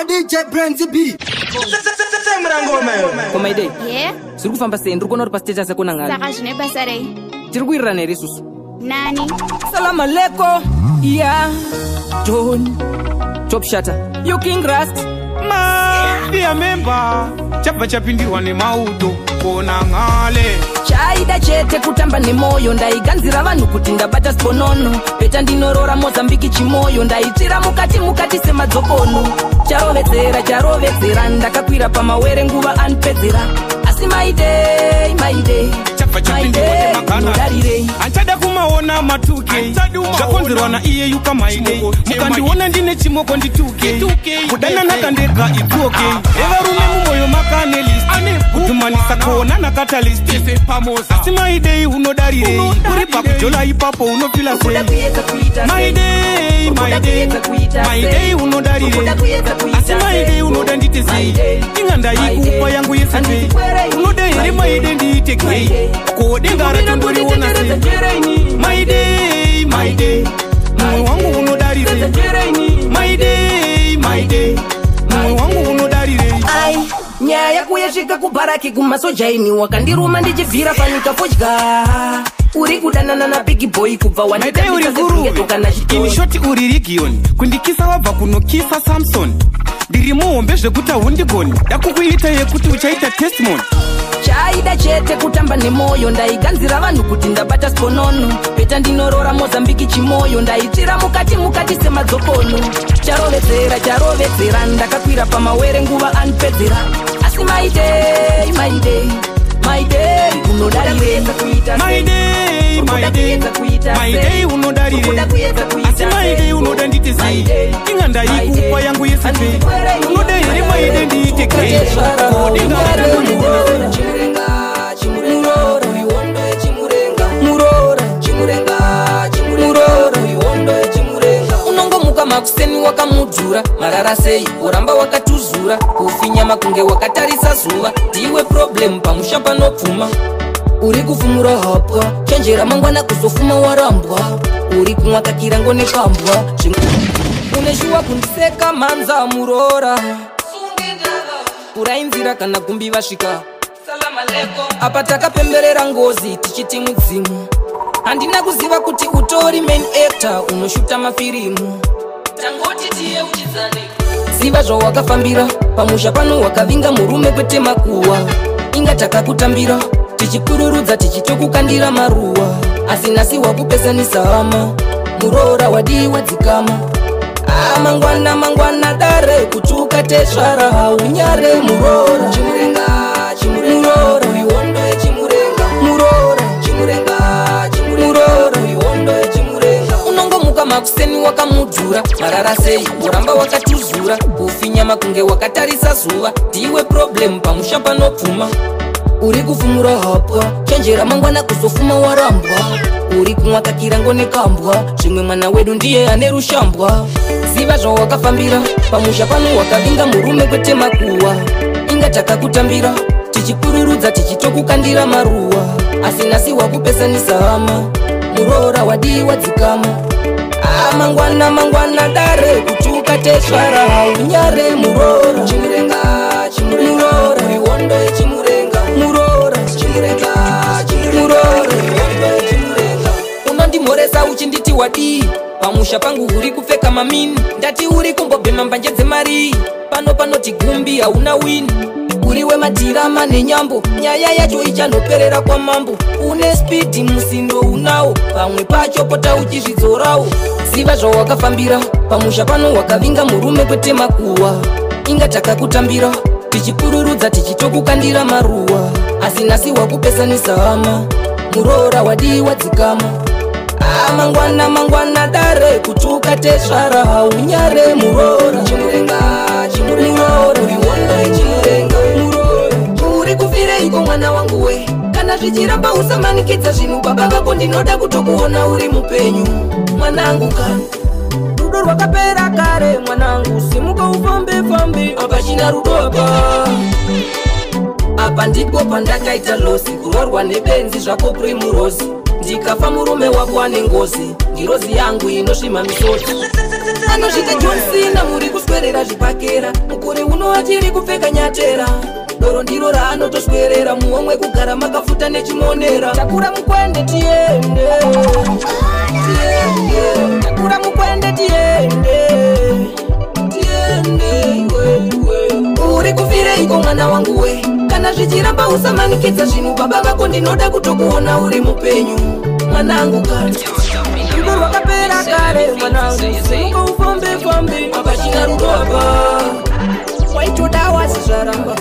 Mr. DJ Brenzy B. Koma ide. Yeah. Suru kufamba sendu kono pa stage ase kuna ngani. Saka jine basare. Tiri kuirira neri susu. Nani? Salam alaikum. Yeah. John. Top shatter. You King Rust. Ma, dia memba. Chapa chapindiwa ni mauto. Kona ngale. Chaida chete kutamba ni moyo. Ndaiganzira vanhu kuti ndabata sponono. Peta ndinorora Mozambique chimoyo. Ndaitira mukati sema dzokono. Charovedzera ndakakwira pamawere nguva anpedzera. Asi my day. Chapa chapindiwa ni makana. Anchada kumaona matuke. Chakonzerwa na iye yuka my day. Mukandiona ndine chimoko ndituke. Kudana nakandeka ituke. Eva rume mumoyo makane list. Kutumanisa kona na catalyst. Asi my day unodarire. Uripa kujola ipapo unofila se. My day unodarire. Asi my day unodandite si. Inganda ikupa yangu yesepe. Unodere my day ndite kwe. Kodengara tondori wona se. My day. Moyo wangu unodarire. My day. Moyo wangu unodarire. Ai, nyaya kuyashika kubaraki kumasojaini wakandiruma ndichivhira panyika fodya. Uri kudanana na big boy kubva wanita uri guru. Ini shoti uri region. Kundikisa wabva kunokisa Samson. Ndiri muombe zvekuta hundigoni. Dakukuita yekuti uchaita testimony. Chaida chete kutamba nemoyo. Ndaiganzira vanhu kuti ndabata sponono. Peta ndinorora Mozambique chimoyo. Ndaitira mukati sema dzokono. Charovedzera ndakakwira pamawere nguva anpedzera. Asi my day unodarire. My day unodarire. Asi my day unodandite si. Inganda ikupa yangu yesepe. Unodere my day ndite kwe. Kodengara tondori unongomuka makuseni wakamudhura. Marara sei uramba wakatuzura. Kufinya makunge wakatarisa zuva. Ndiwe problem pamusha panopfuma. Uri kufumura hapwa. Chenjera mangwana kuzofuma warambwa. Uri kumwakakira ngone kambwa. Uneshuwa kundiseka manza murora. Urainzira kana kumbi vasvika. Salam alaikum. Apa takapemberera ngozi tichiti mudzimu. Handina kuziva kuti utori main actor unoshuta mafirimu. Tangoti tiye uchidzane. Ziva zvawakafambira pamusha pano wakavinga murume kwete makuwa. Inga takakutambira tichikururudza tichitokukandira maruwa. Asi nasi wakupesanisa hama. Murora wadiwa dzikama. Mangwana dare kutuka tesvara haunyare murora. Chimurora wiwondo yechimurenga. Murora wiwondo yechimurenga. Unongomuka makuseni wakamudhura. Marara sei uramba wakatuzura. Kufinya makunge wakatarisa zuva. Ndiwe problem pamusha panopfuma. Uri kufumura hapwa. Chenjera mangwana kuzofuma warambwa. Uri kumwakakira ngone kambwa. Zvimwe mwana wedu ndiye ane rushambwa. Ziva zvawakafambira pamusha pano wakavinga murume kwete makuwa. Inga takakutambira tichikururudza tichitokukandira maruwa. Asi nasi wakupesanisa hama. Murora wadiwa dzikama. Mangwana dare kutuka tesvara haunyare murora. Murora wiwondo yechimurenga. Murora wiwondo yechimurenga. Unondimhoresa uchinditi wadii. Pamusha pangu uri kupfeka mamini. Ndati uri kumbobhema mbanje dzemari. Panoti gumbi hauna wini. Uriwe madhirama nenyambo. Nyaya yacho ichandoperera kwa mambo. Une speed musindo unawo. Pamwe pacho pota uchizvidzorawo. Ziva zvawakafambira pamusha pano wakavinga murume kwete makuwa. Inga takakutambira tichikururudza tichitokukandira maruwa. Asi nasi wakupesanisa hama. Murora wadiwa dzikama. Mangwana dare kutuka tesvara haunyare murora. Murora wiwondo yechimurenga. Uri kufireiko mwana wangu we? Kana zvichiramba usamanikidza zvinhu baba vako ndinoda kutokuona uri mupenyu. Mwanangu kani rudo rwakapera kare. Mwanangu simuka ufambe. Apachina rudo apa ndipo pandakaita losi. Kurorwa nebenzi zvako primurozi. ndikafa murume wako ane ngozi, ngirozi yangu inosvima misodzi. Anosvika Johnsina muri kuswerera zvipakera, mukore uno achiri kupfeka nyatera. Doro ndiro raanotoswerera, muomwe kugara makafuta nechimonera. Takura mukwende tiende, takura mukwende tiende, uri kufireiko mwana wangu we? Kana zvichiramba usamanikidza zvinhu baba vako, ndinoda kutokuona uri mupenyu mwanangu. Kare rudo rwakapera kare mwanangu, simuka ufambe-fambe, apachina rudo apa. Waitoda wasi zvaramba,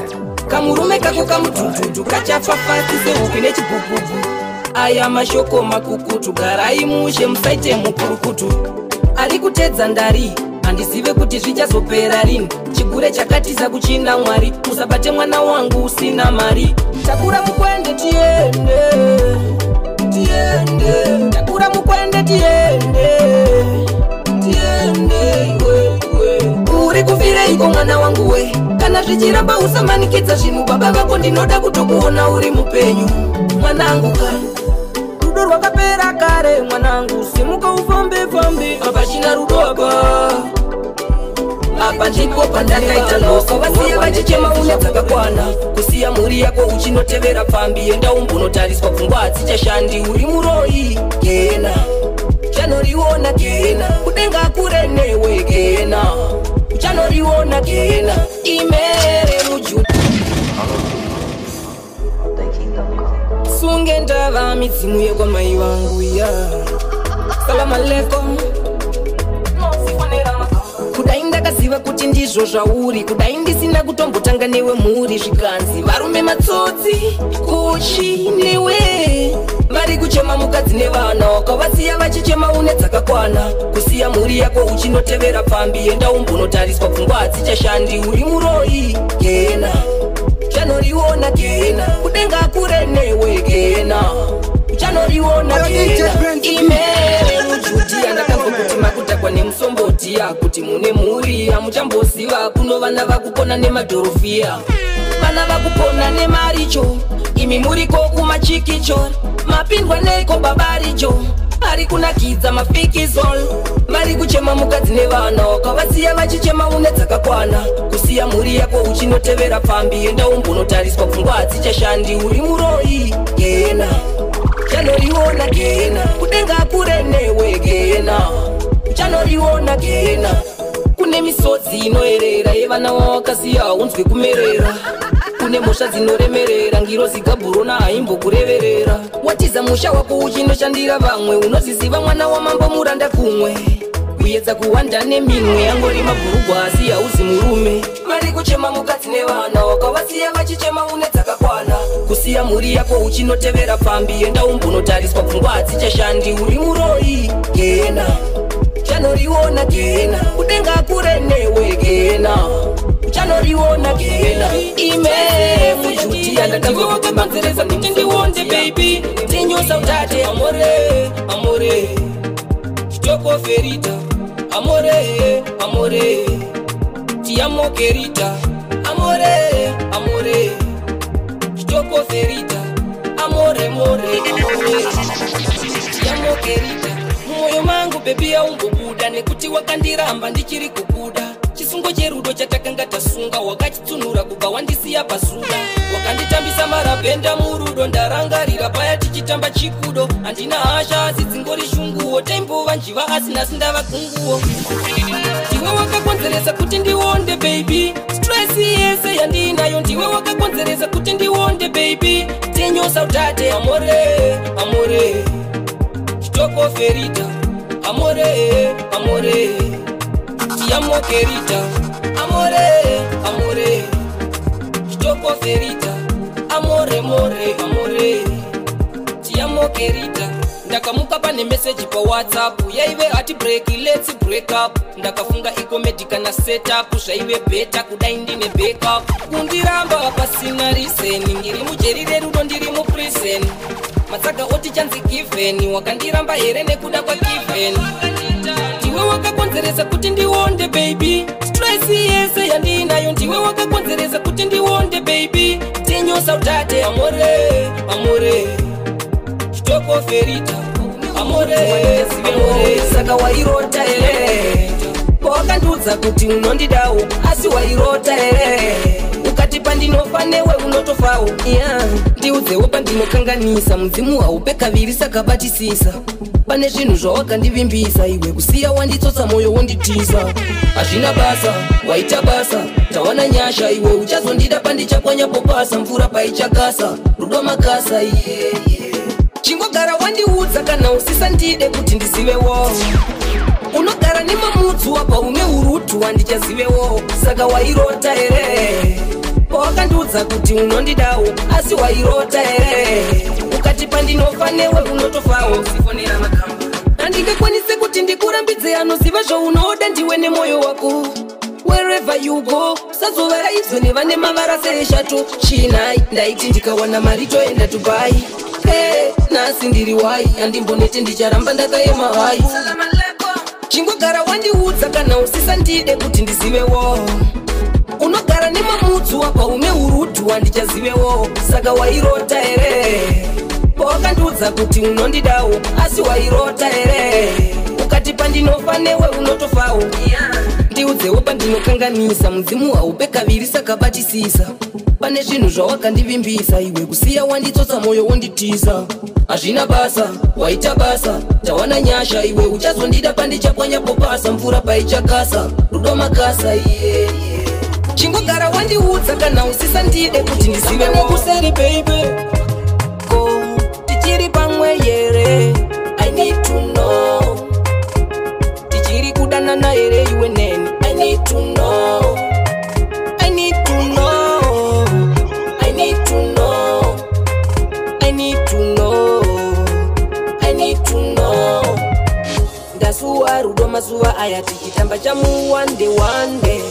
kamurume kako kamutututu kachafa fasti sehupi nechibhubhubhu. Aya mashoko makukutu, garai mushe musaite mukurukutu. Ari kutedza ndari, handizive kuti zvichazopera rini. Chigure chakatiza kuchinda Mwari, usabate mwana wangu usina mari. Takura mukwende tiende, tiende, takura mukwende tiende, tiende, uri kufireiko mwana wangu we? Kana zvichiramba usamanikidza zvinhu baba vako, ndinoda kutokuona uri mupenyu mwanangu. Kare rudo rwakapera kare mwanangu, simuka ufambe-fambe, apachina rudo apa. Apa ndipo pandakaita loso, vasiya vachichema une dzakakwana. Kusiya mhuri yako uchinotevera pambi, enda umbonotariswa pfungwa hadzichashandi. Uri muroi gena, uchanoriona gena, kudenga kure newe gena, uchanoriona gena. Imere mujuda sunge ndava midzimu yekwamai vangu ya. Salamu alaikum. Kudai ndakaziva kuti ndizvo zvauri, kudai ndisina kutombotanga newe mhuri. Zvikanzi varume matsotsi kuchi newe, vari kuchema mukadzi nevana, wakavasiya vachichema une dzakakwana. Kusiya mhuri yako uchinotevera pambi, enda umbonotariswa pfungwa hadzichashandi. Uri muroi gena, uchanoriona gena, kudenga kure newe gena, uchanoriona gena. Imere mujuti andakangokuti makutakwa nemusomboti, kuti mune mhuri hamuchambosiva. Kuno vana vakupona nemadhorofiya, vana vakupona nemaricho. Imi muriko kumachikicho, mapindwa neiko babaricho. Ari kunakidza mafikizol, vari kuchema mukadzi nevana, wakavasiya vachichema une dzakakwana. Kusiya mhuri yako uchinotevera pambi, enda umbonotariswa pfungwa hadzichashandi. Uri muroi gena, uchanoriona gena, kudenga kure newe gena, uchanoriona gena. Kune misodzi inoerera yevana wawakasiya unzwe kumerera. Kune mhosva dzinoremerera, ngirozi Gabhurona haimbokureverera. Watiza musha wako uchinoshandira vamwe, unoziziva mwana wamambo muranda kumwe. Kuyedza kuwanda neminwe, yangori mabhurugwa asi hauzi murume. Vari kuchema mukadzi nevana, wakavasiya vachichema une dzakakwana. Kusiya mhuri yako uchinotevera pambi, enda umbonotariswa pfungwa hadzichashandi. Uri muroi gena, uchanoriona gena, kudenga kure newe gena, uchanoriona gena. Imere mujuti andakangokumanzereza kuti ndiwonde baby, tinyosa utate. Amore, amore, chitoko ferita. Amore, amore, ti amo querita. Amore, amore, chitoko ferita. Amore, amore, amore, ti amo querita. Moyo mangu baby haumbobuda, nekuti wakandiramba ndichiri kukuda. Chisungo cherudo chatakanga tasunga, wakachitsunura kubva wandisiya pasuda. Wakanditambisa marabhenda murudo, ndarangarira paya tichitamba chikudo. Handina hasha asi dzingori shunguwo, taimbova njiva asi nhasi ndava kunguwo. Ndiwe wakakonzeresa kuti ndiwonde baby, stress yese yandinayo. Ndiwe wakakonzeresa kuti ndiwonde baby, tinyosa utate. Amore, amore, chitoko ferita. Amore, amore, ti amo querita. Amore, amore, chitoko ferita. Amore, amore, amore, ti amo querita. Ndakamuka pane message pa WhatsApp, yaive ati break, let's break up. Ndakafunga ikomedi kana setup, zvaive beta kudai ndine backup. Kundiramba pasina reason, ngiri mujerire rudo ndiri mu prison. Matsaga oti chanzi given, wakandiramba here nekuda kwa given. Ndiwe wakakonzeresa kuti ndiwonde baby, stress yese yandinayo. Ndiwe wakakonzeresa kuti ndiwonde baby, tinyosa utate. Amore, amore, toko ferita amore saka wairota ere wakandudza kuti unondidawo asi wairota ere ukati pandinofa newe unotofawo ndiudzewo pandinokanganisa mudzimu haupe kaviri saka batisisa pane zvinhu zvawakandivimbisa iwe kusiya wanditsotsa moyo wonditiza hazvina basa waita basa tawana nyasha iwe uchazondida pandichapwanya popasa mvura paichakasa rudo makasa chingogara wandiudza kana usisandide kuti ndizivewo unogara nemamudzu apa une urutu wandichazivewo saka wairota ere wakandiudza kuti unondidawo asi wairota ere ukati pandinofa newe unotofawo sifonera makamba handingakwanise kuti ndikurambidze anoziva zvaunoda ndiwe nemoyo wako wherever you go sazovaraizwe nevane mavara sereshato chinai ndaiti ndikawana mari toenda dubai nasi ndiri wai handimbonete ndicharamba ndakaema hai chingogara wandiudza kana usisandide kuti ndizivewo unogara nemamudzu apa une urutu wandichazivewo saka wairota ere wakandiudza kuti unondidawo asi wairota ere ukati pandinofa newe unotofawo ndiudzewo pandinokanganisa mudzimu haupe kaviri saka batisisa pane zvinhu zvawakandivimbisa iwe kusiya wanditsotsa moyo wonditiza hazvina basa waita basa tawana nyasha iwe uchazondida pandichapwanya popasa mvura paichakasa rudo makasa chingogara wandiudza kana usisandide kuti ndizivewo kuseri baby ko tichiri pamwe yere I need to know tichiri kudanana here iwe neni I need to know I need to know I need to know I need to know I need to know ndasuwa rudo mazuva aya tichitamba chamuwande wande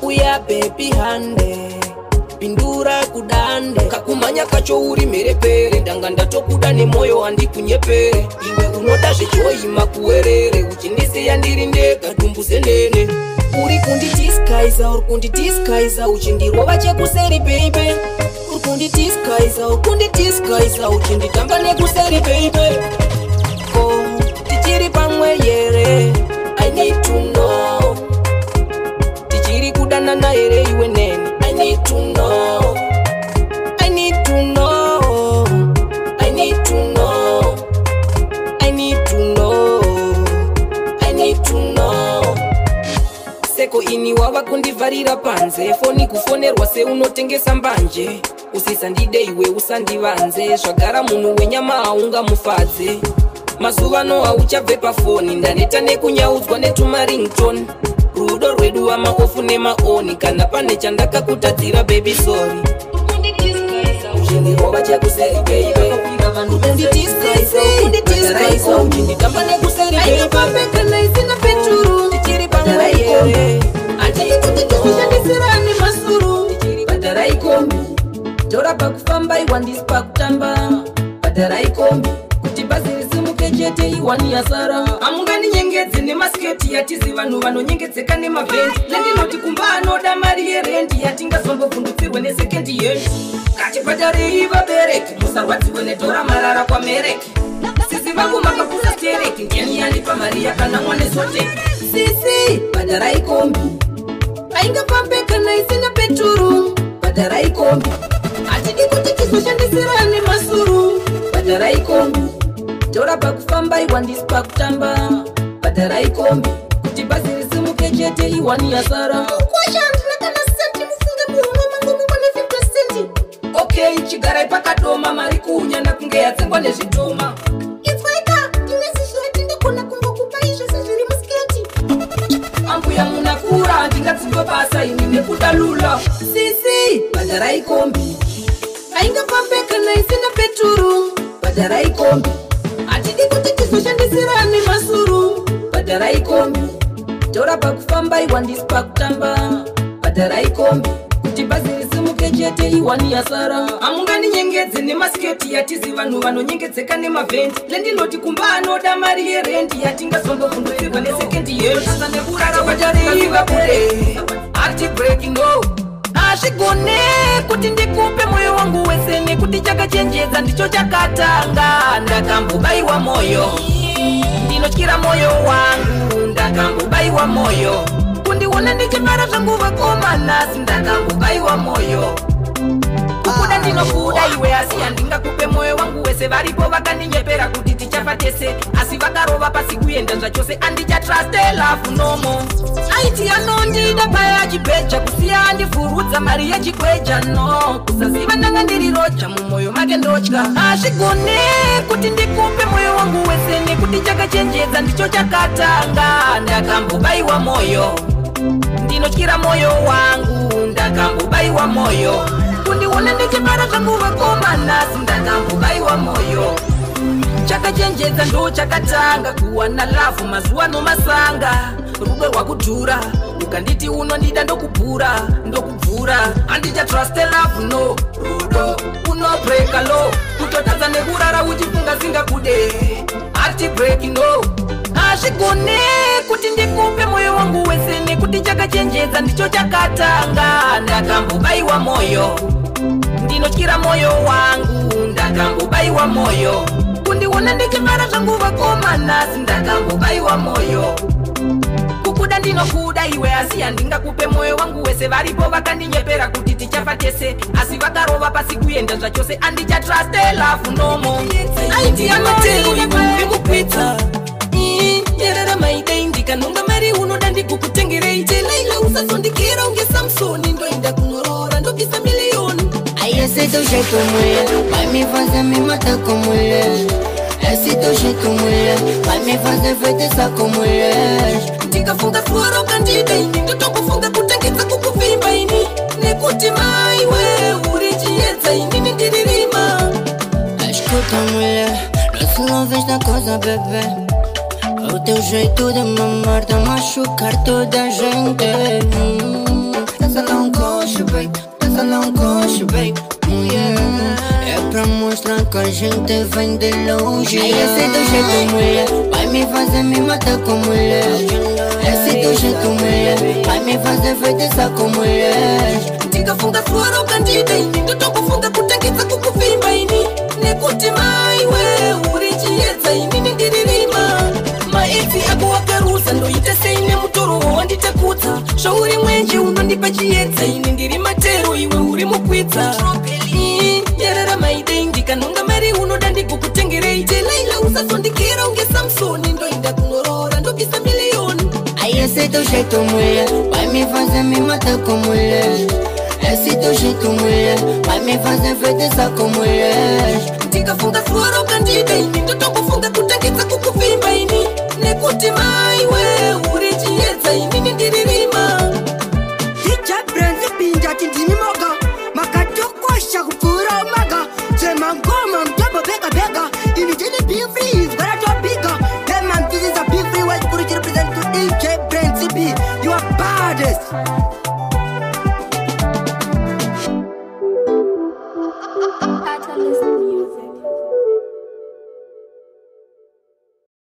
uya baby hande pindura kudande kakumanya kacho uri mherepere ndanga ndatokuda nemoyo handikunyepere iwe unoda zvechoima kuwerere uchindisiya ndiri ndega dumbuze nene uri kunditiskaiza uchindirova chekuseri baby uri kunditiskaiza uchinditamba nekuseri baby ko tichiri pamwe yere I need to know tichiri kudanana here iwe neni I need to know I need to know I need to know I need to know I need to know seko ini wava kundivharira panze foni kufonerwa seunotengesa mbanje usisandide iwe usandivanze zvagara munhu wenyama haungamufadze mazuva no hauchabve pafoni ndaneta nekunyaudzwa netumarington rudo rwedu wamaofu nemaoni kana pane chandakakutadzira baby sorry uchindirova chekuseri baby kunditiskaiza uchinditamba nekuseri baby isina peturu tichiri pamwe here handii kuti tikushandisirani masuru tichiri bhadharai kombi tora pakufamba iwandisi pakutamba bhadharai kombi kuti bhazi risimuke chete iwani yasara hamungandinyenyedze nemasketi yatizi vanhu vanonyengedzeka nemavhendi nendinoti kumba anoda mari yerendi yatingazombovhundutsirwe nesekendi yendi katibhadharei vabereki musarwadziwe netora marara kwamereki sisi vangu makapusa stereki ndiani yandipa mari yakanamwa nezoteki sisi bhadharai kombi aingafambe kana isina peturu bhadharai kombi hatidi kuti tizoshandisirane masuru bhadharai kombi tora pakufamba iwandisi pakutamba bhadharai kombi kuti bhazi risimuke chete iwani yasara okay chigarai pakadoma mari kuunyana kunge yatsengwa nezvidhoma ambuya munakura handingadziwe basa ini nekuda lula sisi bhadharai kombi aingafambe kana isina peturu bhadharai kombi hatidi kuti tizoshandisirane masuru bhadharai kombi tora pakufamba iwandisi pakutamba bhadharai kombi kuti bhazi risimuke chete iwani yasara hamungandinyenyedze nemasketi yatizi vanhu vanonyengedzeka nemavhendi nendinoti kumba anoda mari yerendi yatingazombovhundutsirwa nesekendi yeasa nekurara bhadharei vabude hati breaking no hazvigone kuti ndikupe moyo wangu wese useni kuti chakachenjedza ndicho chakatanga. Ndakambobaiwa moyo, ndinotyira moyo wangu. Ndakambobaiwa moyo, kundiona ndichimara zvangu vakomana. Ndakambobaiwa moyo, kukuda ndinokuda iwe asi handingakupe moyo wangu wese. Varipo vakandinyepera kuti tichafa tese, asi vakarova pasi kuenda zvachose. Andichatraste love nomo. Aiti anondida paya chipecha, kusiya andivhurudza mari yechikweja. No, kusaziva ndanga ndiri roja, mumoyo make ndotya. Hazvigone kuti ndikupe moyo wangu wese, nekuti chakachenjedza ndicho chakatanga. Ndakambobaiwa moyo, ndinotyira moyo wangu. Ndakambobaiwa moyo, kundiona ndichimara zvangu vakomana. Ndakambobaiwa moyo, chakachenjedza ndo chakatanga. Kuwana lavu mazuva nomasanga, rudo rwakudhura. Ukanditi unondida ndokubvura, ndokubvura. Handichatraste love no, rudo unobreka lo. Kutotadza nekurara uchifunga singakude, hati break no. Hazvigone kuti ndikupe moyo wangu wese, nekuti chakachenjedza ndicho chakatanga. Ndakambobaiwa moyo, ndinotyira moyo wangu. Ndakambobaiwa moyo, kundiona ndichimara zvangu vakomana. Ndakambobaiwa moyo, kukuda ndinokuda iwe asi handingakupe moyo wangu wese. Varipo vakandinyepera kuti tichafa tese, asi vakarova pasi kuenda zvachose. Andichatraste love nomo. Aiti amatero iwe uri kupedza, nyerera maidei ndikanonga mari unoda ndikukutengerei. Telaila usazondikera unge Samsoni, ndoenda kunorora ndobvisa milioni. Esse teu jeito, mulher, vai me fazer me matar com mulher. Esse teu jeito, mulher, vai me fazer feitiçar com mulher. Ndikafunga swara ukandida ini, ndotokufunga kutengedza kukuvimba ini. Nekuti mai we uri chiedza ini ndiririma. Escuta, mulher, não se não vês da coisa, bebê. O teu jeito de mamar, de machucar toda a gente. Dança lá coxo, baby. Dança lá coxo, baby. É pra mostrar que a gente vem de longe. Esse teu jeito, mulher, vai me fazer me matar com mulher. Esse teu jeito, mulher, vai me fazer feitiçar com mulher. Ndikafunga swara ukandida ini, ndotokufunga kutengedza kukuvimba ini. Nekuti mai we uri chiedza ini ndiririma. Maedzi ako wakarusa ndoita seine mutoro wanditakudza. Zvauri mwenje unondipa chiedza ini ndiri matero iwe uri mukwidza. Nyerera maidei ndikanonga mari unoda ndikukutengerei. Telaila usazondikera unge Samsoni, ndoenda kunorora ndobvisa milioni. Esse teu jeito, mulher, vai me fazer me matar com mulher. Esse teu jeito, mulher, vai me fazer feitiçar com mulher. Ndikafunga swara ukandida ini, ndotokufunga kutengedza kukuvimba ini. Nekuti mai we uri chiedza ini ndiririma. Tichabrenzi pinja tindinimoga, makatokosha kupfura maga. Semangoma mtobo beka beka, imijini be free, gotta drop bigger. Hey man, this is a big free way to represent to DJ Brenzi B. You are baddest.